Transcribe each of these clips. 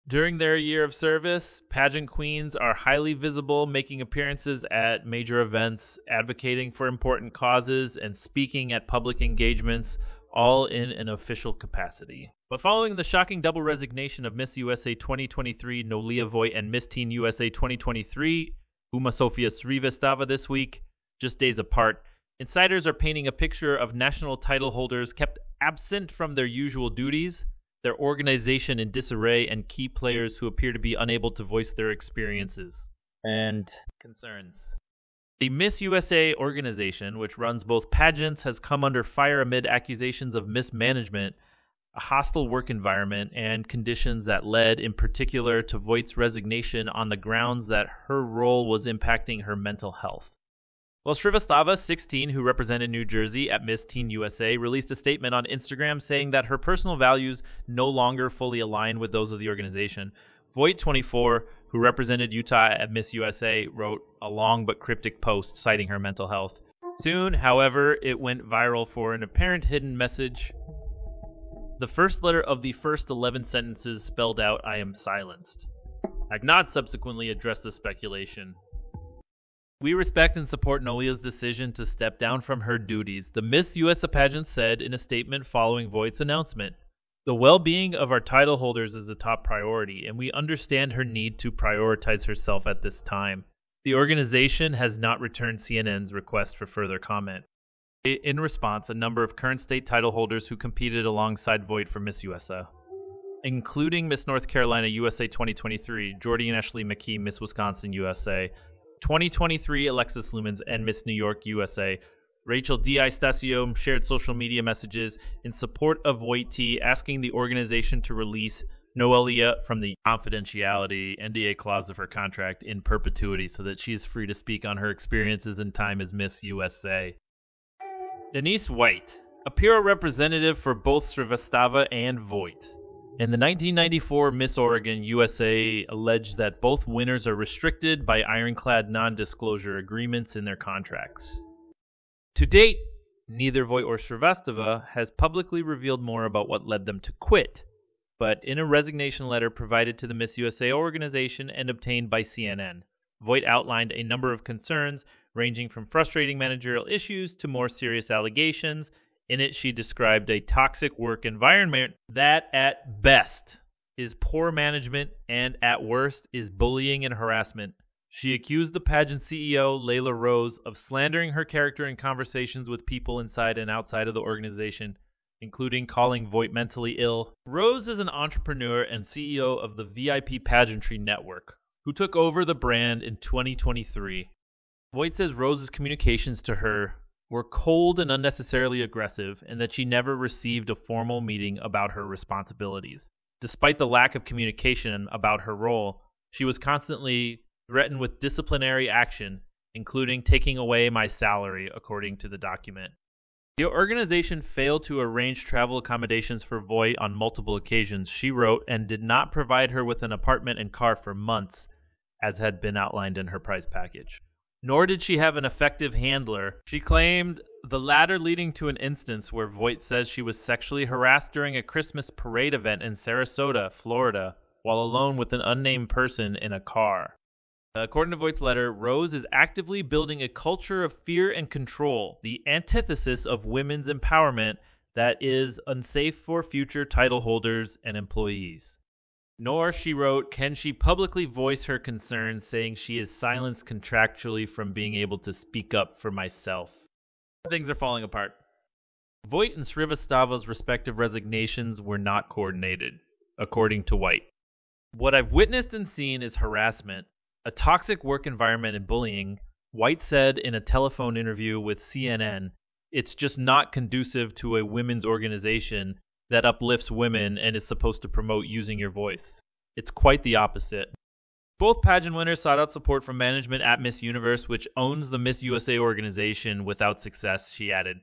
During their year of service, pageant queens are highly visible, making appearances at major events, advocating for important causes, and speaking at public engagements, all in an official capacity. But following the shocking double resignation of Miss USA 2023 Noelia Voigt and Miss Teen USA 2023 UmaSofia Srivastava this week, just days apart, insiders are painting a picture of national title holders kept absent from their usual duties, their organization in disarray, and key players who appear to be unable to voice their experiences and concerns. The Miss USA organization, which runs both pageants, has come under fire amid accusations of mismanagement, a hostile work environment, and conditions that led, in particular, to Voigt's resignation on the grounds that her role was impacting her mental health. Well, Srivastava, 16, who represented New Jersey at Miss Teen USA, released a statement on Instagram saying that her personal values no longer fully align with those of the organization. Voigt, 24, who represented Utah at Miss USA, wrote a long but cryptic post citing her mental health. Soon, however, it went viral for an apparent hidden message. The first letter of the first 11 sentences spelled out, "I am silenced." Agnat subsequently addressed the speculation. "We respect and support Noelia's decision to step down from her duties," the Miss USA pageant said in a statement following Voigt's announcement. "The well-being of our title holders is a top priority, and we understand her need to prioritize herself at this time. The organization has not returned CNN's request for further comment." In response, a number of current state title holders who competed alongside Voigt for Miss USA, including Miss North Carolina USA 2023, Jordy and Ashley McKee, Miss Wisconsin USA, 2023 Alexis Lumens, and Miss New York USA, Rachel D'Istasio, shared social media messages in support of Voigt T, asking the organization to release Noelia from the confidentiality NDA clause of her contract in perpetuity so that she's free to speak on her experiences and time as Miss USA. Denise White, a peer representative for both Srivastava and Voigt. In the 1994 Miss Oregon USA alleged that both winners are restricted by ironclad non-disclosure agreements in their contracts. To date, neither Voigt or Srivastava has publicly revealed more about what led them to quit, but in a resignation letter provided to the Miss USA organization and obtained by CNN, Voigt outlined a number of concerns ranging from frustrating managerial issues to more serious allegations. In it, she described a toxic work environment that, at best, is poor management and, at worst, is bullying and harassment. She accused the pageant CEO, Layla Rose, of slandering her character in conversations with people inside and outside of the organization, including calling Voigt mentally ill. Rose is an entrepreneur and CEO of the VIP Pageantry Network, who took over the brand in 2023. Voigt says Rose's communications to her were cold and unnecessarily aggressive, and that she never received a formal meeting about her responsibilities. Despite the lack of communication about her role, she was constantly threatened with disciplinary action, including taking away my salary, according to the document. The organization failed to arrange travel accommodations for Voigt on multiple occasions, she wrote, and did not provide her with an apartment and car for months, as had been outlined in her prize package. Nor did she have an effective handler. She claimed the latter leading to an instance where Voigt says she was sexually harassed during a Christmas parade event in Sarasota, Florida, while alone with an unnamed person in a car. According to Voigt's letter, Rose is actively building a culture of fear and control, the antithesis of women's empowerment that is unsafe for future title holders and employees. Nor, she wrote, can she publicly voice her concerns, saying she is silenced contractually from being able to speak up for myself. Things are falling apart. Voigt and Srivastava's respective resignations were not coordinated, according to White. What I've witnessed and seen is harassment, a toxic work environment and bullying, White said in a telephone interview with CNN. It's just not conducive to a women's organization that uplifts women and is supposed to promote using your voice. It's quite the opposite. Both pageant winners sought out support from management at Miss Universe, which owns the Miss USA organization, without success, she added.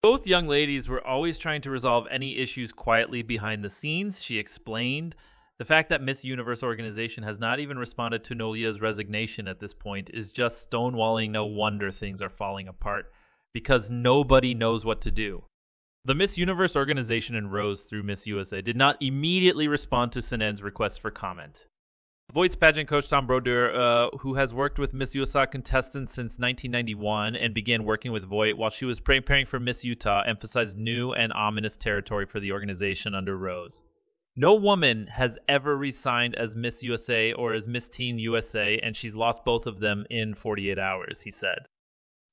Both young ladies were always trying to resolve any issues quietly behind the scenes, she explained. The fact that Miss Universe organization has not even responded to Noelia's resignation at this point is just stonewalling. No wonder things are falling apart, because nobody knows what to do. The Miss Universe organization and Rose through Miss USA did not immediately respond to Senen's request for comment. Voigt's pageant coach Tom Brodeur, who has worked with Miss USA contestants since 1991 and began working with Voigt while she was preparing for Miss Utah, emphasized new and ominous territory for the organization under Rose. No woman has ever resigned as Miss USA or as Miss Teen USA, and she's lost both of them in 48 hours, he said.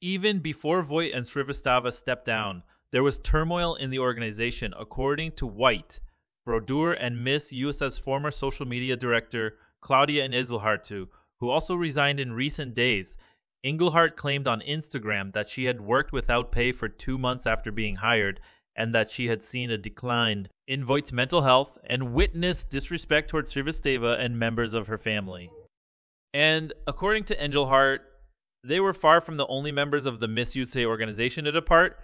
Even before Voigt and Srivastava stepped down, there was turmoil in the organization, according to Voigt, Brodeur, and Miss USA's former social media director, Claudia Engelhardt, who also resigned in recent days. Engelhardt claimed on Instagram that she had worked without pay for 2 months after being hired and that she had seen a decline in Voigt's mental health and witnessed disrespect towards Srivastava and members of her family. And according to Engelhardt, they were far from the only members of the Miss USA organization to depart.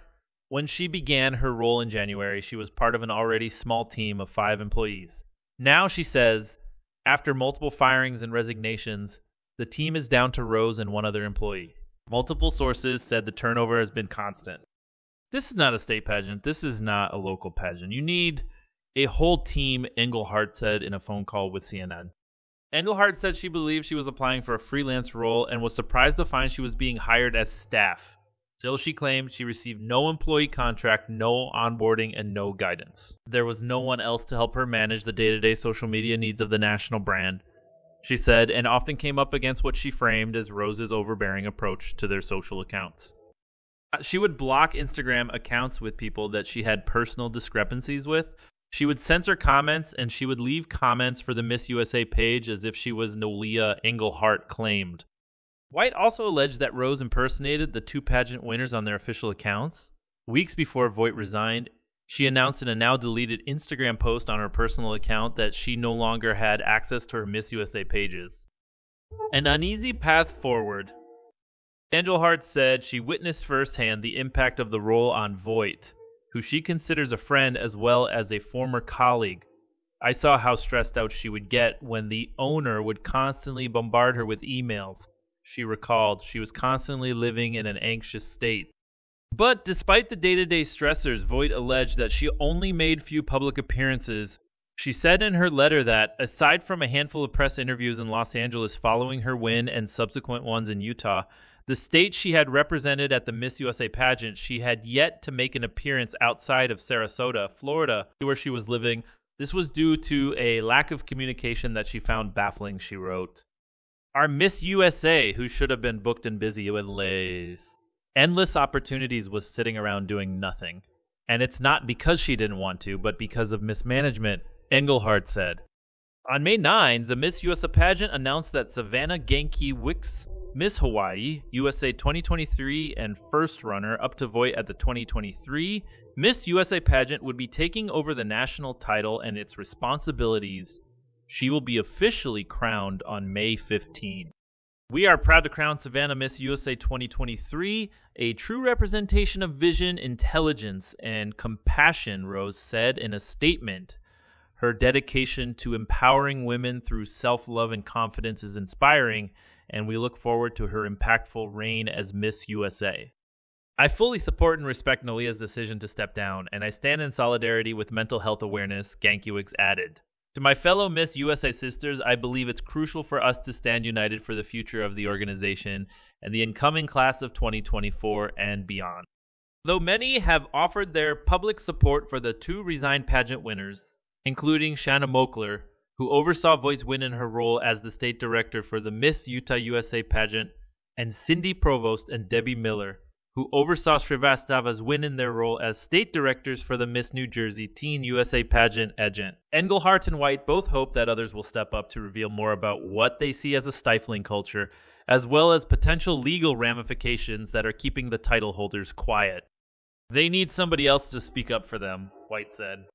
When she began her role in January, she was part of an already small team of 5 employees. Now, she says, after multiple firings and resignations, the team is down to Rose and 1 other employee. Multiple sources said the turnover has been constant. This is not a state pageant. This is not a local pageant. You need a whole team, Engelhardt said in a phone call with CNN. Engelhardt said she believed she was applying for a freelance role and was surprised to find she was being hired as staff. Still, she claimed she received no employee contract, no onboarding, and no guidance. There was no one else to help her manage the day-to-day social media needs of the national brand, she said, and often came up against what she framed as Rose's overbearing approach to their social accounts. She would block Instagram accounts with people that she had personal discrepancies with. She would censor comments, and she would leave comments for the Miss USA page as if she was Noelia, Engelhardt claimed. Voigt also alleged that Rose impersonated the 2 pageant winners on their official accounts. Weeks before Voigt resigned, she announced in a now-deleted Instagram post on her personal account that she no longer had access to her Miss USA pages. An uneasy path forward. Engelhardt said she witnessed firsthand the impact of the role on Voigt, who she considers a friend as well as a former colleague. I saw how stressed out she would get when the owner would constantly bombard her with emails. She recalled she was constantly living in an anxious state. But despite the day-to-day stressors, Voigt alleged that she only made few public appearances. She said in her letter that, aside from a handful of press interviews in Los Angeles following her win and subsequent ones in Utah, the state she had represented at the Miss USA pageant, she had yet to make an appearance outside of Sarasota, Florida, where she was living. This was due to a lack of communication that she found baffling, she wrote. Our Miss USA, who should have been booked and busy with endless opportunities, was sitting around doing nothing. And it's not because she didn't want to, but because of mismanagement, Engelhardt said. On May 9, the Miss USA pageant announced that Savannah Genki Wicks, Miss Hawaii, USA 2023 and first runner up to Voigt at the 2023 Miss USA pageant, would be taking over the national title and its responsibilities. She will be officially crowned on May 15. We are proud to crown Savannah Miss USA 2023, a true representation of vision, intelligence, and compassion, Rose said in a statement. Her dedication to empowering women through self-love and confidence is inspiring, and we look forward to her impactful reign as Miss USA. I fully support and respect Noelia's decision to step down, and I stand in solidarity with mental health awareness, Gankiewicz added. To my fellow Miss USA sisters, I believe it's crucial for us to stand united for the future of the organization and the incoming class of 2024 and beyond. Though many have offered their public support for the 2 resigned pageant winners, including Shanna Moakler, who oversaw Voigt's win in her role as the state director for the Miss Utah USA pageant, and Cindy Provost and Debbie Miller, who oversaw Srivastava's win in their role as state directors for the Miss New Jersey Teen USA pageant. Engelhardt and Voigt both hope that others will step up to reveal more about what they see as a stifling culture, as well as potential legal ramifications that are keeping the title holders quiet. They need somebody else to speak up for them, Voigt said.